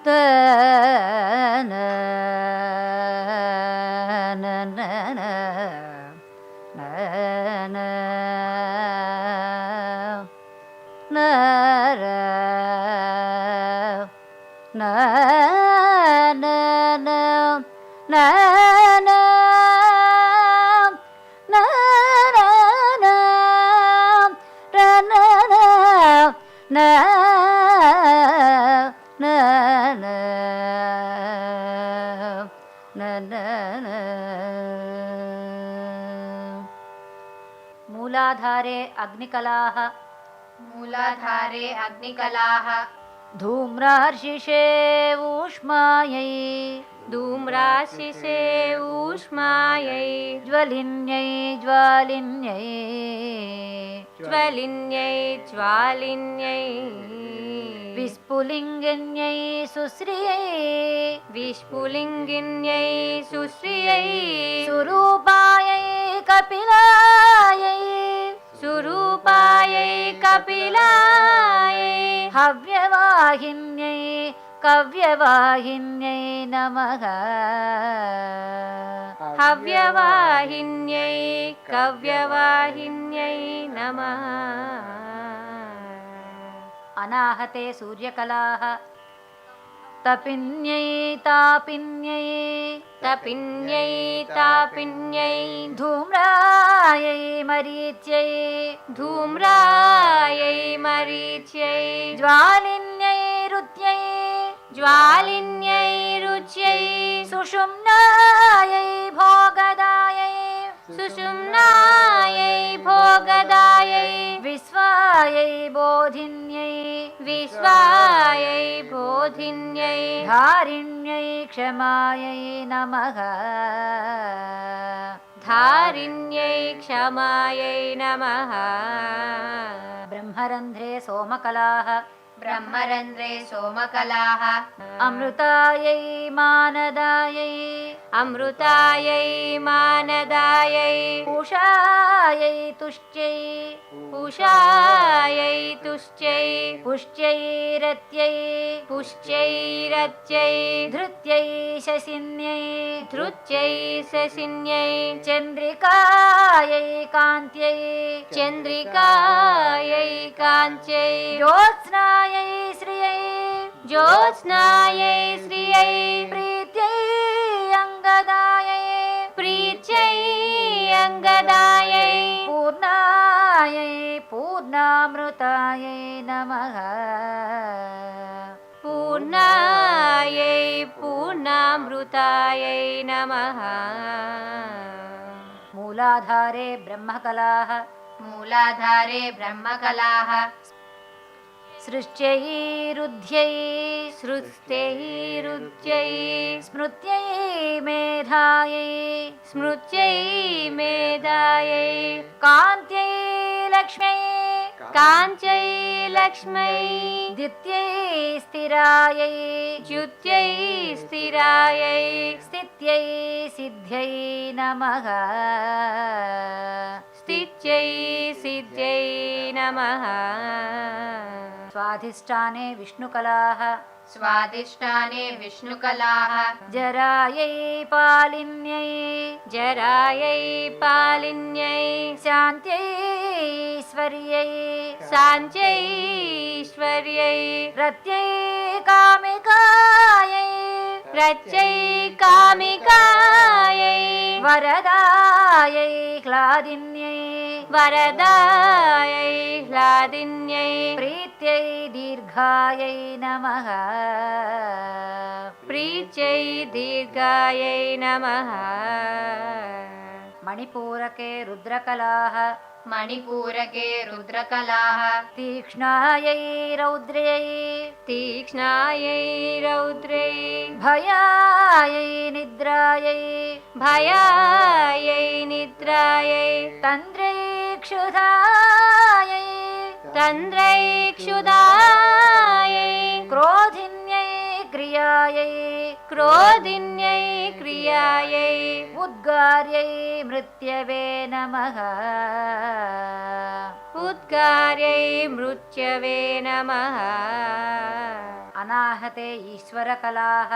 ತನ मूलाधारे अग्निकलाः मूलाधारे अग्निकलाः धूम्रार्शिषे ऊष्मायै धूम्राशिषे ऊष्मायै ज्वलिन्यै ज्वालिन्यै ज्वलिन्यै ज्वालिन्यै विस्फुलिङ्गिन्यै सुश्रियै विस्फुलिङ्गिन्यै सुश्रियै सुरूपायै कपिलायै सुरूपायै कपिलायै हव्यवाहिन्यै कव्यवाहिन्यै नमः हव्यवाहिन्यै कव्यवाहिन्यै नमः अनाहते सूर्यकलाः तपिन्यै तापिन्यै तपिन्यै तापिन्यै धूम्रायै मरीच्यै धूम्रायै मरीच्यै ज्वालिन्यै रुत्यै ज्वालिन्यै रुच्यै सुषुम्नायै भोगदायै सुषुम्नायै भोगदायै विश्वायै बोधिन्यै विश्वायै बोधिन्यै धारिण्यै क्षमायै नमः धारिण्यै क्षमायै नमः ब्रह्मरन्ध्रे सोमकलाः ब्रह्मरन्ध्रे सोमकलाः अमृतायै मानदायै अमृतायै मानदायै उषायै तुष्ट्यै उषायै तुष्ट्यै पुष्ट्यै रत्यै पुष्ट्यै रत्यै धृत्यै शशिन्यै धृत्यै शशिन्यै चन्द्रिकायै कान्त्यै चन्द्रिकायै काञ्च्यै ज्योत्स्नायै श्रियै ज्योत्स्नायै श्रियै प्रीत्यै अङ्गदायै प्रीत्यै अङ्गदायै पूर्णायै पूर्णामृतायै नमः पूर्णायै पूर्णामृतायै नमः मूलाधारे ब्रह्मकलाः मूलाधारे ब्रह्मकलाः सृष्ट्यै रुद्ध्यै सृष्ट्यै रुच्यै स्मृत्यै मेधायै स्मृत्यै मेधायै कान्त्यै लक्ष्म्यै काञ्च्यै लक्ष्मै द्युत्यै स्थिरायै च्युत्यै स्थिरायै स्थित्यै सिद्ध्यै नमः स्थित्यै सिद्ध्यै नमः स्वाधिष्ठाने विष्णुकलाः स्वाधिष्ठाने विष्णुकलाः जरायै पालिन्यै जरायै पालिन्यै शान्त्यै ईश्वर्यै साञ्च्यैश्वर्यै रत्यै कामिकायै रच्यै कामिकायै वरदायै ह्लादिन्यै वरदायै ह्लादिन्यै प्रीत्यै दीर्घायै नमः प्रीत्यै दीर्घायै नमः मणिपूरके रुद्रकलाः मणिपूरके रुद्रकलाः तीक्ष्णायै रौद्र्यै तीक्ष्णायै रौद्रै भयायै निद्रायै भयायै निद्रायै तन्द्रै क्षुधायै तन्द्रै क्षुधायै क्रोधिन्यै क्रियायै क्रोधिन्यै क्रियायै उद्गार्यै मृत्यवे नमः उद्गार्यै मृत्यवे नमः अनाहते ईश्वरकलाः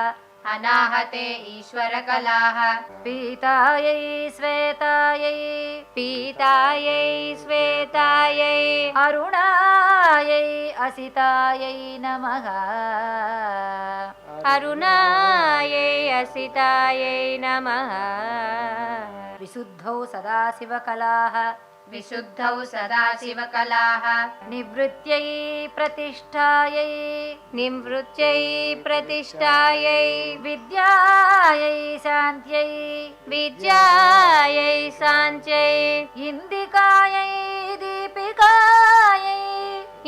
अनाहते ईश्वरकलाः पीतायै श्वेतायै पीतायै श्वेतायै अरुणायै असितायै नमः अरुणायै असितायै नमः विशुद्धौ सदाशिवकलाः विशुद्धौ सदाशिवकलाः निवृत्त्यै प्रतिष्ठायै निवृत्त्यै प्रतिष्ठायै विद्यायै शान्त्यै विद्यायै शान्त्यै इन्दिकायै दीपिकायै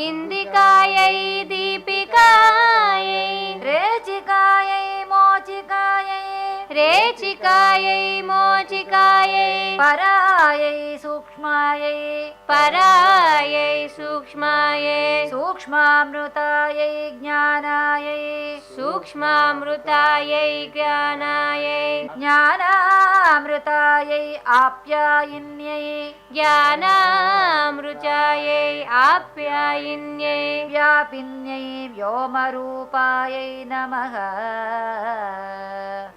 इन्दिकायै दीपिकायै रेचिकायै मोचिकायै रेचिकायै मोचिकायै परायै सूक्ष्मायै परायै सूक्ष्मायै सूक्ष्मामृतायै ज्ञानायै सूक्ष्मामृतायै ज्ञानायै ज्ञानामृतायै आप्यायिन्यै ज्ञानामृतायै आप्यायिन्यै व्यापिन्यै व्योमरूपायै नमः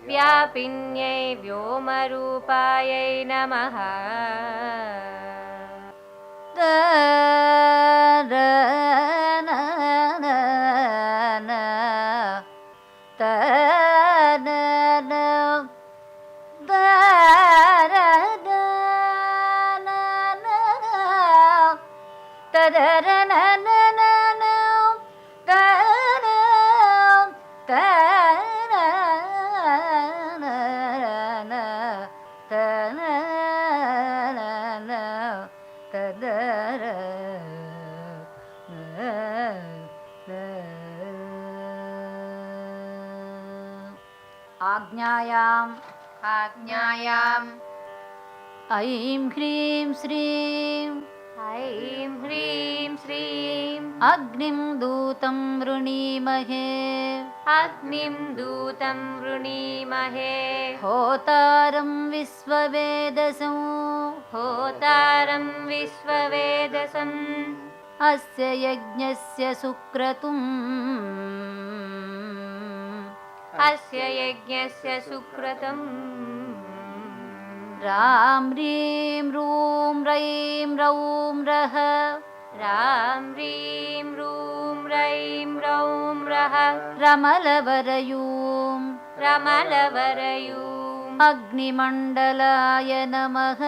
व्यापिन्यै व्योमरूपायै नमः आज्ञायाम् आज्ञायाम् ऐं ह्रीं श्रीं ऐं ह्रीं श्रीं अग्निं दूतं वृणीमहे अग्निं दूतं वृणीमहे होतारं विश्ववेदसं होतारं विश्ववेदसम् अस्य यज्ञस्य सुक्रतुम् अस्य यज्ञस्य सुक्रतम् रां ह्रीं रूं रैं रौं रः रां ह्रीं रूं रैं रौं रः रमलवरयूं रमलवरयूम् अग्निमण्डलाय नमः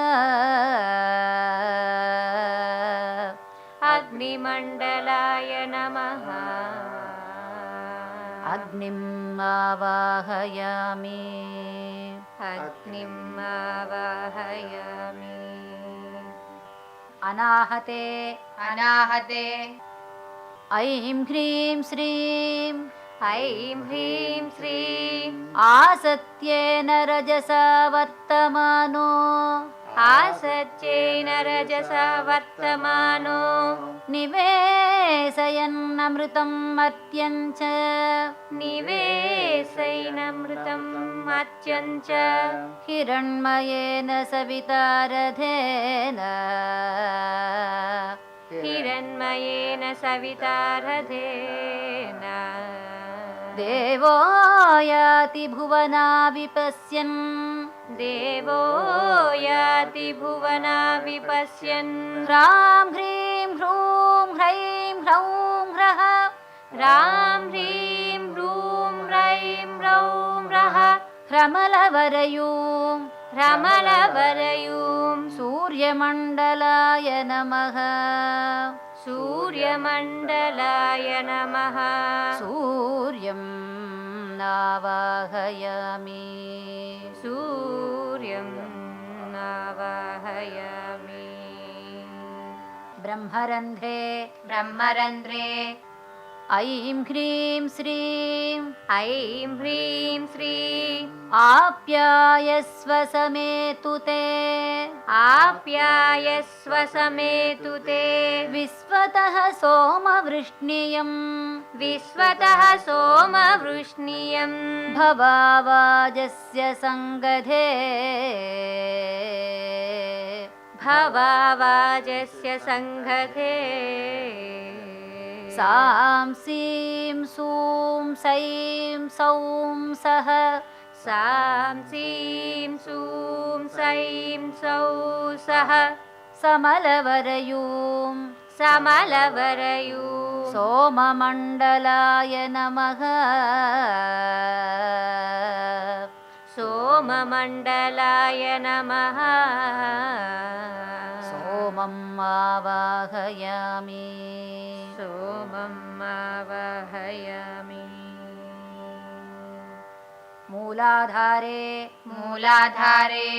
अग्निमण्डलाय नमः अग्निम् आवाहयामि अग्निम् आवाहयामि अनाहते अनाहते ऐं ह्रीं श्रीं ऐं ह्रीं श्रीं आसत्येन रजसा वर्तमानो आसत्येन रजसा वर्तमानो निवेशयन्नमृतं मर्त्यं च निवेशयन्नमृतम् मर्त्यं च हिरण्मयेन सवितारथेन हिरण्मयेन सवितारथेन देवो याति भुवना विपश्यन् देवो याति भुवना विपश्यन् ह्रां ह्रीं ह्रूं ह्रैं ह्रौं ह्रः रां ह्रीं ह्रूं रैं रौं रः ह्रमलवरयूं रमलवरयूं सूर्यमण्डलाय नमः सूर्यमण्डलाय नमः सूर्यं नावाहयामि सूर्यं नावाहयामि ब्रह्मरन्ध्रे ब्रह्मरन्ध्रे ऐं ह्रीं श्रीं ऐं ह्रीं श्रीं आप्यायस्व समेतु ते आप्यायस्व समेतु ते विश्वतः सोमवृष्णियं विश्वतः सोमवृष्णियं भवावाजस्य सङ्गधे भवावाजस्य सङ्गते सां सीं सूं सैं सौं सः सां सीं सूं सैं सौ सः समलवरयूं समलवरयू सोममण्डलाय नमः सोममण्डलाय नमः सोमम् आवाहयामि सोमम् आवाहयामि मूलाधारे मूलाधारे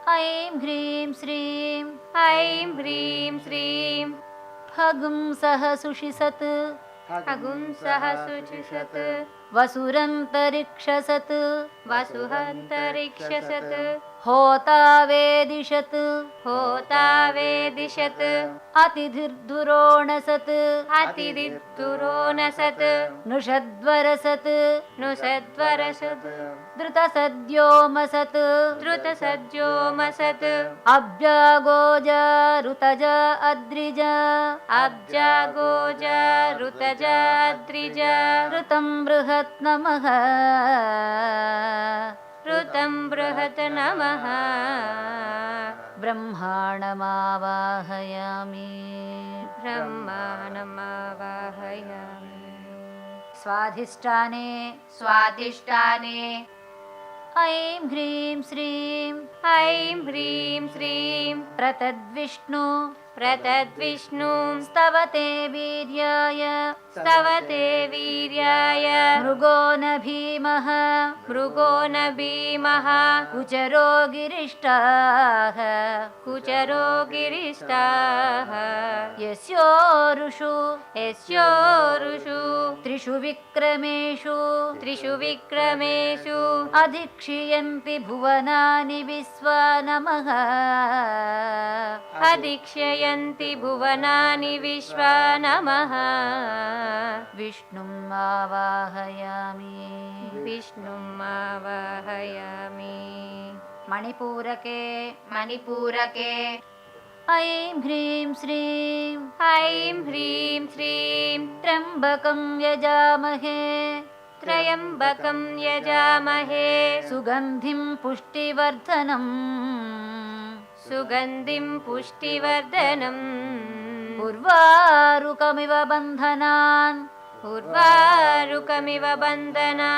ऐं ह्रीं श्रीं ऐं ह्रीं श्रीं फगुं सह सुषिसत् फगुं सह शुचिषत् वसुरन्तरिक्षसत् वसुहन्तरिक्षसत् होता वेदिषत् होता वेदिषत् अतिथिर्दुरोणसत् अतिदिद्दुरोनसत् नृषद्वरसत् नृषद्वरसत् धृतसद्योमसत् धृतसज्जोमसत् अब्जागोजा ऋतजा अद्रिजा अब्जा गोजा ऋतजा द्रिजा ऋतं बृहत् नमः ऋतं बृहत् नमः ब्रह्माणमावाहयामि ब्रह्माणमावाहयामि स्वाधिष्ठाने स्वाधिष्ठाने ऐं ह्रीं श्रीं ऐं ह्रीं श्रीं प्रतद्विष्णु प्रतद्विष्णुं स्तवते वीर्याय स्तवते वीर्याय मृगो न भीमः मृगो न भीमः कुचरो गिरिष्टाः कुचरो गिरिष्टाः यस्योरुषु यस्योरुषु त्रिषु विक्रमेषु त्रिषु विक्रमेषु अधिक्षियन्ति भुवनानि विश्वा नमः अधिक्षयन्ति भुवनानि विश्वा नमः विष्णुम् आवाहयामि विष्णुम् आवाहयामि मणिपूरके मणिपूरके ऐं ह्रीं श्रीं ऐं ह्रीं श्रीं त्र्यम्बकं यजामहे त्र्यम्बकं यजामहे सुगन्धिं पुष्टिवर्धनम् सुगन्धिं पुष्टिवर्धनम् उर्वारुकमिव बन्धनान् उर्वारुकमिव बन्धना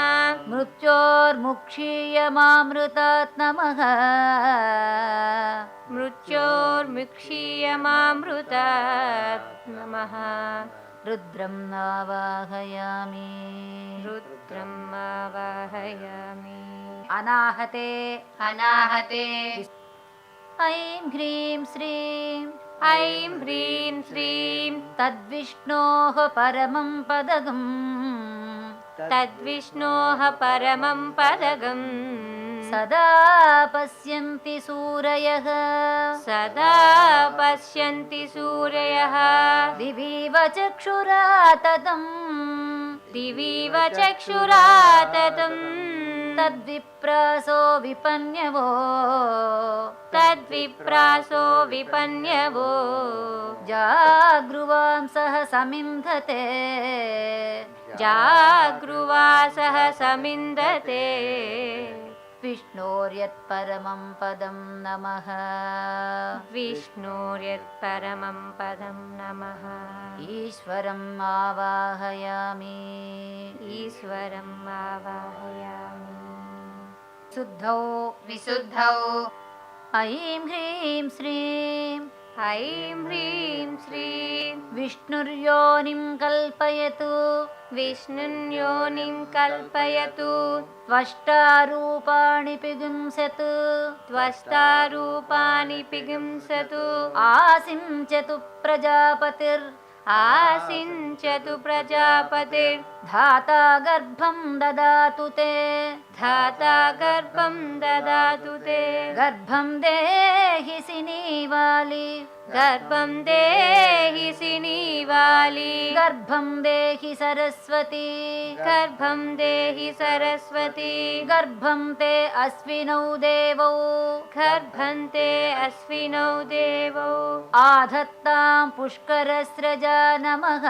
मृत्योर्मुक्षीयमामृतात् नमः मृत्योर्मुक्षीयमामृतात् नमः रुद्रम् आवाहयामि रुद्रम् आवाहयामि अनाहते अनाहते ऐं ह्रीं श्रीं ऐं ह्रीं श्रीं तद्विष्णोः परमं पदगम् तद्विष्णोः परमं पदगम् सदा पश्यन्ति सूरयः सदा पश्यन्ति सूरयः दिवीव चक्षुरा ततम् दिवीव चक्षुराततम् तद्विप्रासो विपन्यवो तद्विप्रासो विपन्यवो जागृवांसः समिन्धते जागृवासः समिन्दते विष्णोर्यत्परमं पदं नमः विष्णोर्यत्परमं पदं नमः ईश्वरम् आवाहयामि ईश्वरम् आवाहयामि शुद्धौ विशुद्धौ ऐं ह्रीं श्रीं ऐं ह्रीं श्रीं विष्णुर्योनिं कल्पयतु विष्णुन्योनिं कल्पयतु त्वष्टारूपाणि पिगुंसतु त्वष्टारूपाणि पिगुंसतु आसिञ्चतु प्रजापतिर् आसिञ्चतु प्रजापतिर् धाता गर्भं ददातु ते धाता गर्भं ददातु ते गर्भं देहि सिनीवालि गर्भं देहि सिनीवालि गर्भं देहि सरस्वती गर्भं देहि सरस्वती गर्भं ते अश्विनौ देवौ गर्भं ते अश्विनौ देवौ आधत्तां पुष्करस्रजा नमः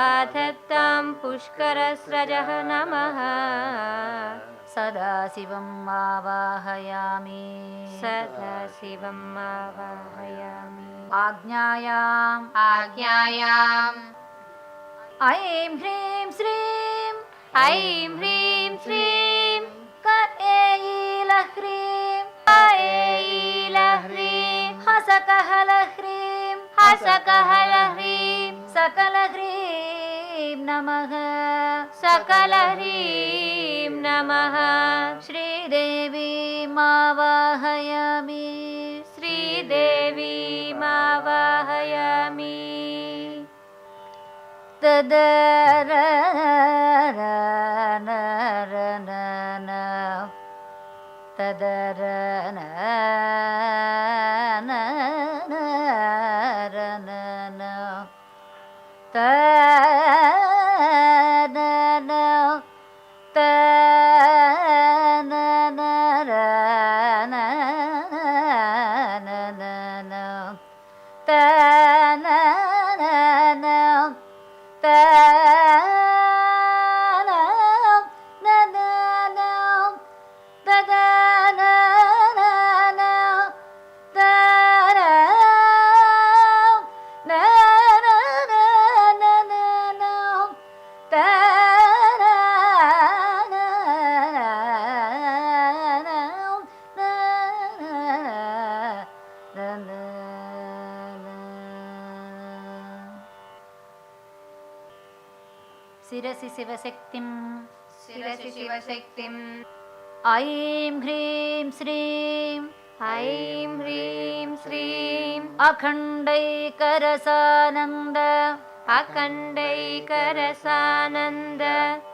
आधत्तां पुष्करस्रजः नमः सदाशिवम् आवाहयामि सदाशिवम् आवाहयामि आज्ञायाम् ऐं ह्रीं श्रीं ऐं ह्रीं श्रीं कऐलह्रीं ऐलह्रीं हसकहलह्रीं हसकहलह्रीं सकलह्रीं नमः सकलह्रीं नमः श्रीदेवीमावाहयामि श्रीदेवीमावाहयामि तदरनरनन तदरनरनन तनन तननरनन तननन शिरसि शिवशक्तिं शिरसि शिवशक्तिम् ऐं ह्रीं श्रीं ऐं ह्रीं श्रीं अखण्डैकरसानन्द अखण्डैकरसानन्द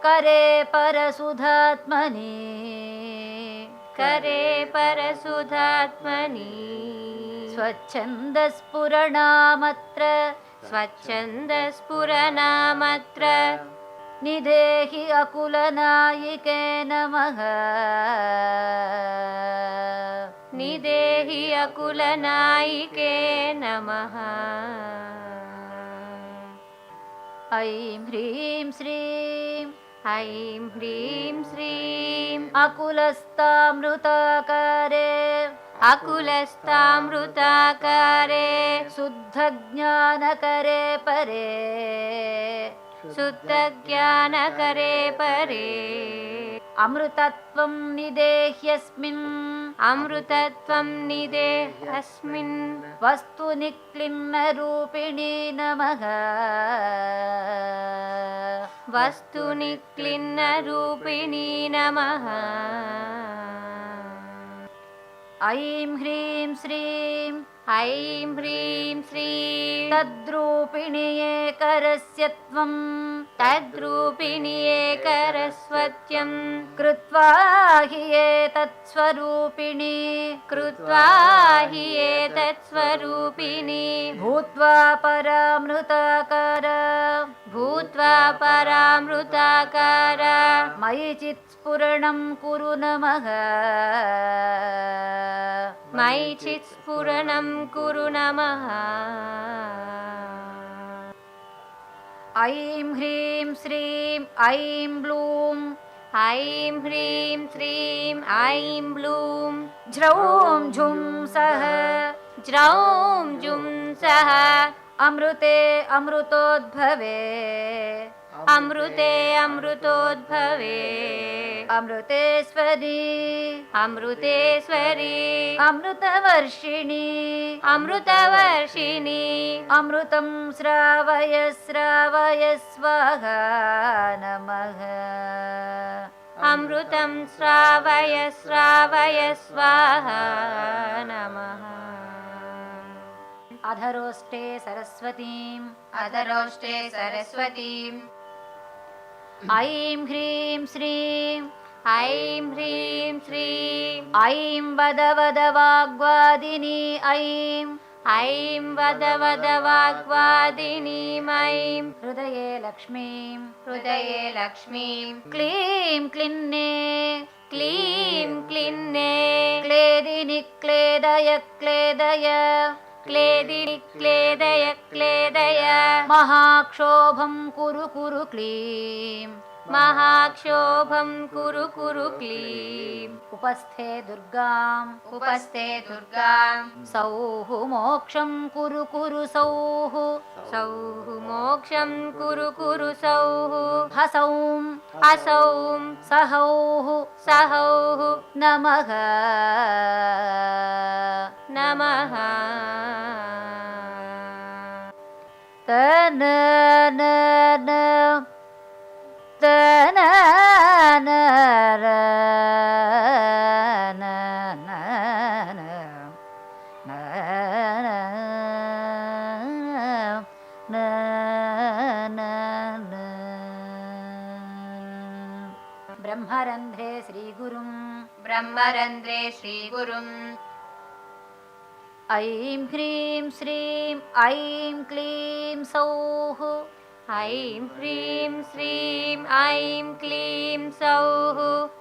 करे परसुधात्मनि करे परसुधात्मनि स्वच्छन्दस्फुरणामत्र स्वच्छन्दस्फुरनामत्र निदेहि अकुलनायिके नमः निदेहि अकुलनायिके नमः ऐं ह्रीं श्रीं ऐं ह्रीं श्रीं अकुलस्तामृताकारे अकुलस्तामृताकारे शुद्धज्ञानकरे परे शुद्धज्ञानकरे परे अमृतत्वं निदेह्यस्मिन् अमृतत्वं निदेहस्मिन् वस्तुनि क्लिन्नरूपिणी नमः वस्तुनि क्लिन्नरूपिणी नमः ऐं ह्रीं श्रीं ऐं ह्रीं श्रीं तद्रूपिणी एकरस्य त्वं तद्रूपिणी एकरस्वत्यं कृत्वा हि एतत्स्वरूपिणी कृत्वा हि एतत्स्वरूपिणी भूत्वा परामृताकार भूत्वा परामृताकार मयि चित्स्फुरणं कुरु नमः मयि चित्स्फुरणं कुरु नमः ऐं ह्रीं श्रीं ऐं ब्लूं ऐं ह्रीं श्रीं ऐं ब्लूं झ्रौं झुं सः ज्रौं जुं सः अमृते अमृतोद्भवे अमृते अमृतोद्भवे अमृतेश्वरी अमृतेश्वरी अमृतवर्षिणी अमृतवर्षिणी अमृतं श्रावय श्रावय स्वाहा नमः अमृतं श्रावय श्रावय स्वाहा नमः अधरोष्टे सरस्वतीम् अधरोष्टे सरस्वतीम् ऐं ह्रीं श्रीं ऐं ह्रीं श्रीं ऐं वद वद वाग्वादिनी ऐं ऐं वद वद वाग्वादिनीम् ऐं हृदये लक्ष्मीं हृदये लक्ष्मीं क्लीं क्लिन्ने क्लीं क्लिन्ने क्लेदिनि क्लेदय क्लेदय क्लेदिनि क्लेदय क्लेदय महाक्षोभं कुरु कुरु क्लीं महाक्षोभं कुरु कुरु क्लीं उपस्थे दुर्गाम् उपस्थे दुर्गां सौः मोक्षं कुरु कुरु सौः सौः मोक्षं कुरु कुरु सौः हसौं असौं सहौः सहौः नमः नमः तन न न तन न र न न न न न न न ब्रह्मरन्ध्रे श्रीगुरुं ब्रह्मरन्ध्रे श्रीगुरुम् ऐं ह्रीं श्रीं ऐं क्लीं सौः ऐं ह्रीं श्रीं ऐं क्लीं सौः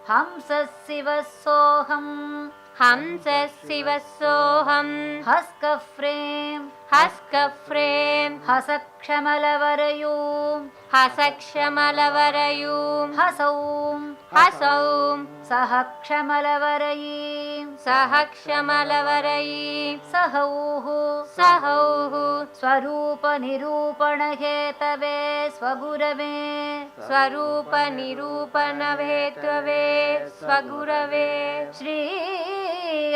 हंसशिवः सोऽहं हंसशिवः सोऽहं हस्कफ्रें हस्कफ्रें हसक्षमलवरयूं हसक्षमलवरयूं हसौं हसौं सह क्षमलवरयीं सह क्षमलवरयीं सहौः सहौः स्वरूपनिरूपणहेतवे स्वगुरवे स्वरूपनिरूपणहेतवे स्वगुरवे श्री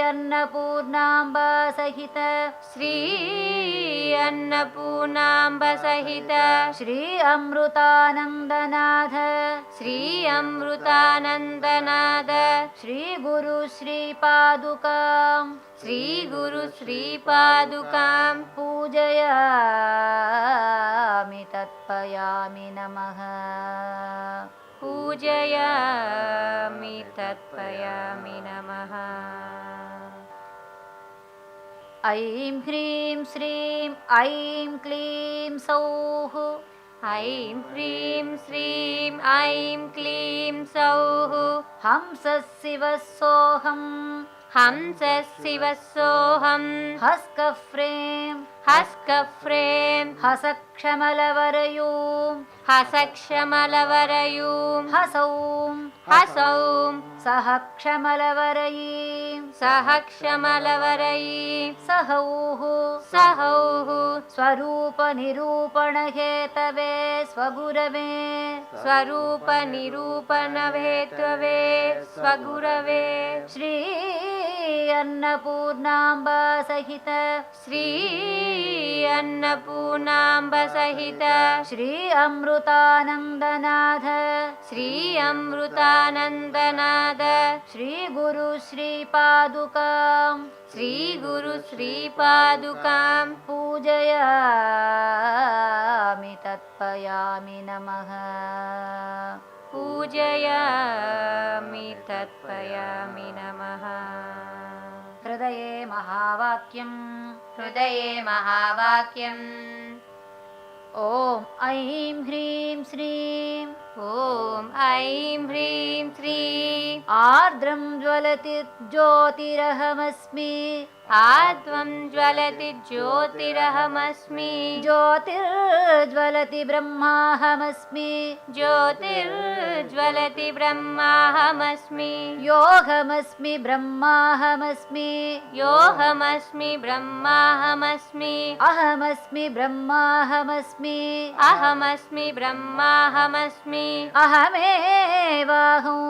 अन्नपूर्णाम्बा सहित श्री अन्नपूर्णाम्ब सहित श्री अमृतानन्दनाथ श्री अमृतानन्दनाद श्री गुरु श्री पादुकां श्री गुरु श्री पादुकां पूजयामि तत्पयामि नमः पूजयामि तत्पयामि नमः ऐं ह्रीं श्रीं ऐं क्लीं सौः ऐं ह्रीं श्रीं ऐं क्लीं सौः हंसशिवः सोऽहं हंसशिवः सोऽहं हस्कफ्रें हस्कफ्रें हसक्षमलवरयूं हसक्षमलवरयूं हसौं हसौं सह क्षमलवरयीं सह क्षमलवरयीं सहौः सहौः स्वरूपनिरूपणहेतवे स्वगुरवे स्वरूपनिरूपणहेतवे स्वगुरवे श्री अन्नपूर्णाम्बा सहित श्री अन्नपूर्णाम्ब सहित श्री अमृतानन्दनाथ श्री अमृतानन्दनाद श्री गुरु श्री पादुकां श्री गुरु श्री पादुकां पूजयामि तत्पयामि नमः पूजयामि तत्पयामि नमः हृदये महावाक्यं हृदये महावाक्यम् ॐ ऐं ह्रीं श्रीं ॐ ऐं ह्रीं श्रीं आर्द्रं ज्वलति ज्योतिरहमस्मि आत्वं ज्वलति ज्योतिरहमस्मि ज्योतिर्ज्वलति ब्रह्माहमस्मि ज्योतिर्ज्वलति ब्रह्माहमस्मि योऽहमस्मि ब्रह्माहमस्मि योऽहमस्मि ब्रह्माहमस्मि अहमस्मि ब्रह्माहमस्मि अहमस्मि ब्रह्माहमस्मि अहमेवाहम्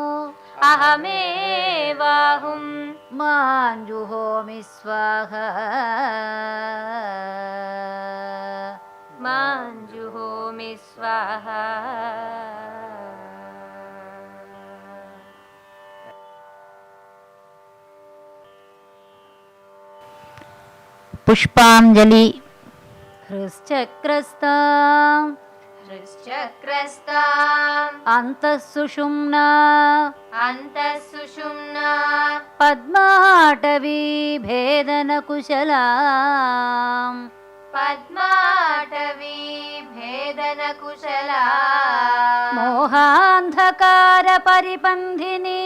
अहमेवाहुं मां जुहोमि स्वाहा मां जुहोमि स्वाहा पुष्पाञ्जलि हृश्चक्रस्तां हृश्चक्रस्ताम् अन्तः सुषुम्ना अन्तः सुषुम्ना पद्माटवी भेदनकुशलाम् पद्माटवी भेदनकुशला मोहान्धकारपरिपन्थिनी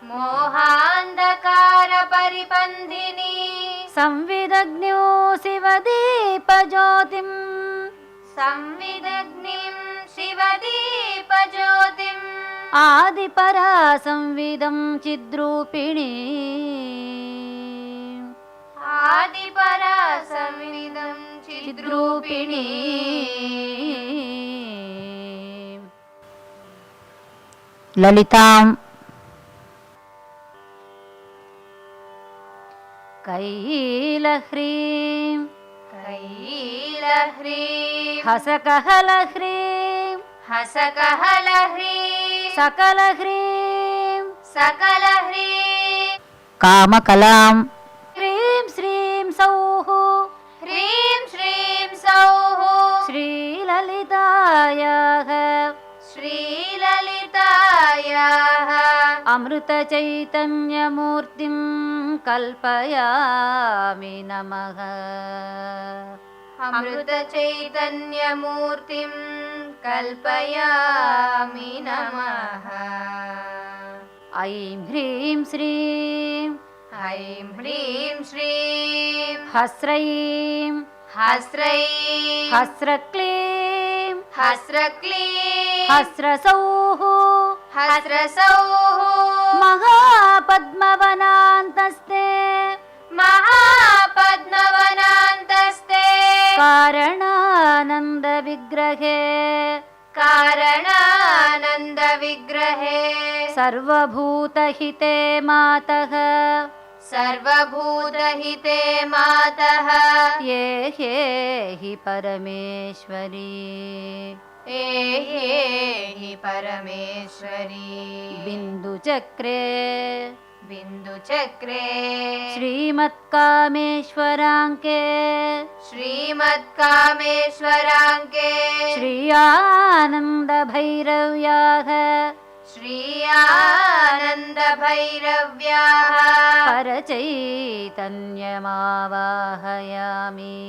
मोहान्धकारपरिपन्थिनी संविदग्न्यो शिवदीपज्योतिं संविदग्निं शिवदीपज्योतिम् आदिपरा संविदं चिद्रूपिणी आदिपरा संविदं चिद्रूपिणी ललितां कैलह्रीं कैलह्रीं हसकहलह्रीं हसकहलह्रीं सकलह्रीं सकलह्रीं कामकलां ह्रीं श्रीं सौः ह्रीं श्रीं सौः श्रीललितायाः श्रीललितायाः अमृतचैतन्यमूर्तिं कल्पयामि नमः अमृतचैतन्यमूर्तिं कल्पयामि नमः ऐं ह्रीं श्रीं ऐं ह्रीं श्रीं हस्रैं हस्रैं हस्रक्लीं हस्रक्लीं हस्रसौः हस्रसौः महापद्मवनान्तस्ते महापद्मवनान्तस्ते कारणानन्दविग्रहे कारणानन्दविग्रहे सर्वभूतहिते मातः सर्वभूतहिते मातः ये हि परमेश्वरी हि परमेश्वरी बिन्दुचक्रे बिन्दुचक्रे श्रीमत्कामेश्वराङ्के श्रीमत्कामेश्वराङ्के श्रीयानन्दभैरव्याः श्रीयानन्दभैरव्याः परचैतन्यमावाहयामि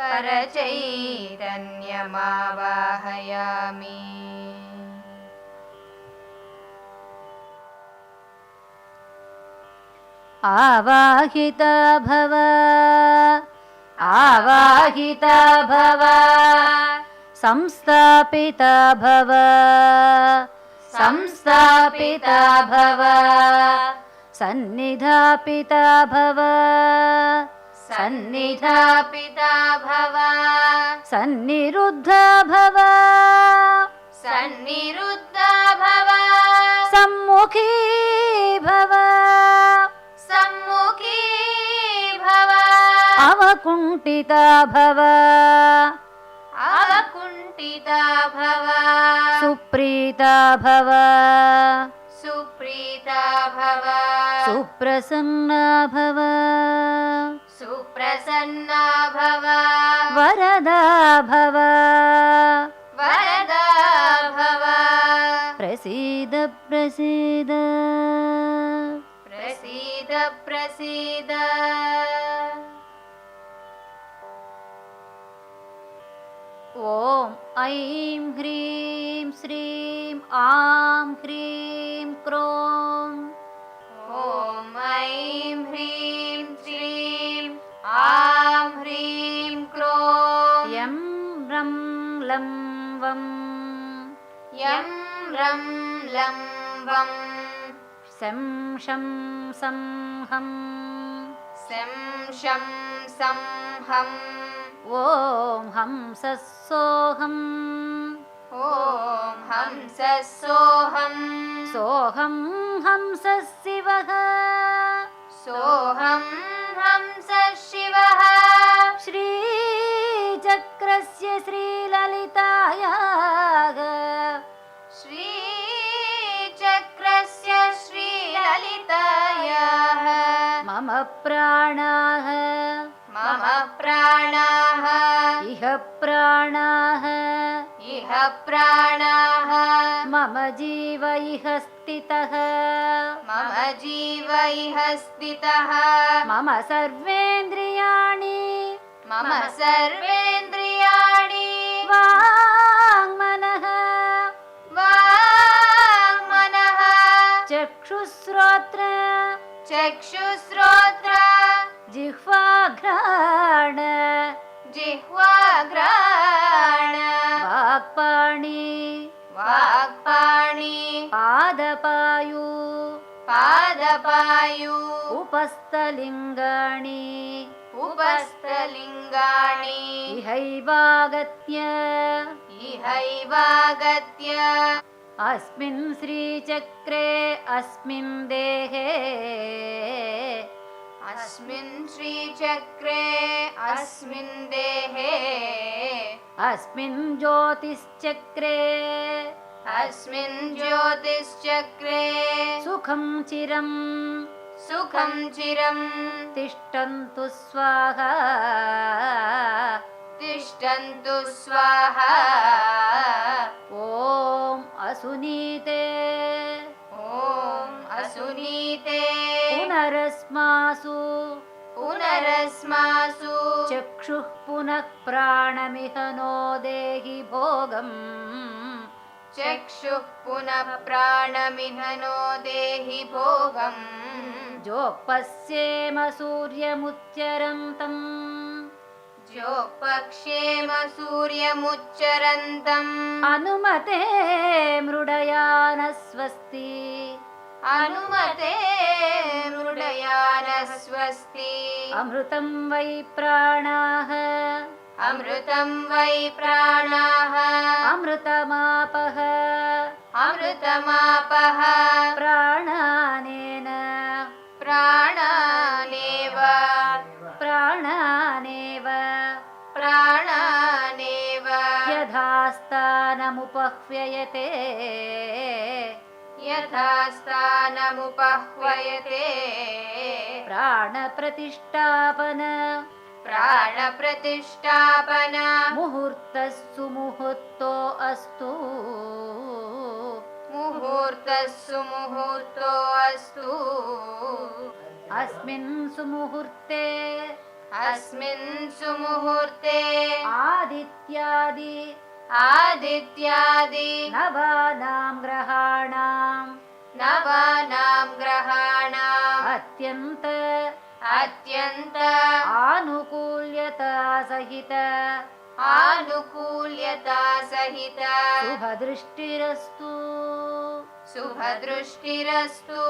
परचैतन्यमावाहयामि आवाहिता भव आवाहिता भव संस्थापिता भव संस्थापिता भव सन्निधापिता भव सन्निधापिता भव सन्निरुद्धा भव सन्निरुद्धा भव सम्मुखी भव सम्मुखी भव अवकुण्ठिता भव अवकुण्ठिता भव सुप्रीता भव सुप्रीता भव सुप्रसन्ना भव सुप्रसन्ना भव वरदा भव वरदा भव प्रसीद प्रसीद प्रसीद प्रसीद ॐ ऐं ह्रीं श्रीं आं ह्रीं क्रों ॐ ऐं ह्रीं श्रीं आं ह्रीं क्रों यं रं लं वं यं रं लं वं शं शं सं हं शं शं सं हं ॐ हंसस्सोऽहम् ॐ हंसस्सोऽहं सोऽहं हंसः शिवः सोऽहं हंसः शिवः श्रीचक्रस्य श्रीललितायाः श्रीचक्रस्य श्रीललितायाः मम प्राणाः मम प्राणाः इह प्राणाः इह प्राणाः मम जीव इह स्थितः मम जीव इह स्थितः मम सर्वेन्द्रियाणि मम सर्वेन्द्रियाणि वाङ्मनः वाङ्मनः चक्षुश्रोत्र चक्षुश्रोत्र जिह्वाघ्राण जिह्वाग्राण वाक्पाणि वाक्पाणि पादपायु पादपायु उपस्थलिङ्गाणि उपस्थलिङ्गाणि इहैवागत्य इहैवागत्य अस्मिन् श्रीचक्रे अस्मिन् देहे अस्मिन् श्रीचक्रे अस्मिन् देहे अस्मिन् ज्योतिश्चक्रे अस्मिन् ज्योतिश्चक्रे सुखं चिरं सुखं चिरं तिष्ठन्तु स्वाहा तिष्ठन्तु स्वाहा ॐ असुनीते ॐ असुनीते पुनरस्मासु पुनरस्मासु चक्षुः पुनः प्राणमिह नो देहि भोगम् चक्षुः पुनः प्राणमिह नो देहि भोगम् जोपश्येम सूर्यमुच्चरन्तम् जोपक्षेम सूर्यमुच्चरन्तम् अनुमते मृडयान स्वस्ति अनुमते मृडयान स्वस्ति अमृतं वै प्राणाः अमृतं वै प्राणाः अमृतमापः अमृतमापः प्राणानेन प्राणानेव प्राणानेव प्राणानेव यथास्थानमुपह्व्ययते यथा स्थानमुपह्वयते प्राणप्रतिष्ठापन प्राणप्रतिष्ठापन मुहूर्तः सुमुहूर्तो अस्तु मुहूर्तः सुमुहूर्तो अस्तु अस्मिन् सुमुहूर्ते अस्मिन् सुमुहूर्ते आदित्यादि आदित्यादि नवानां ग्रहाणाम् अत्यन्त अत्यन्त आनुकूल्यता सहित आनुकूल्यता सहित शुभदृष्टिरस्तु शुभदृष्टिरस्तु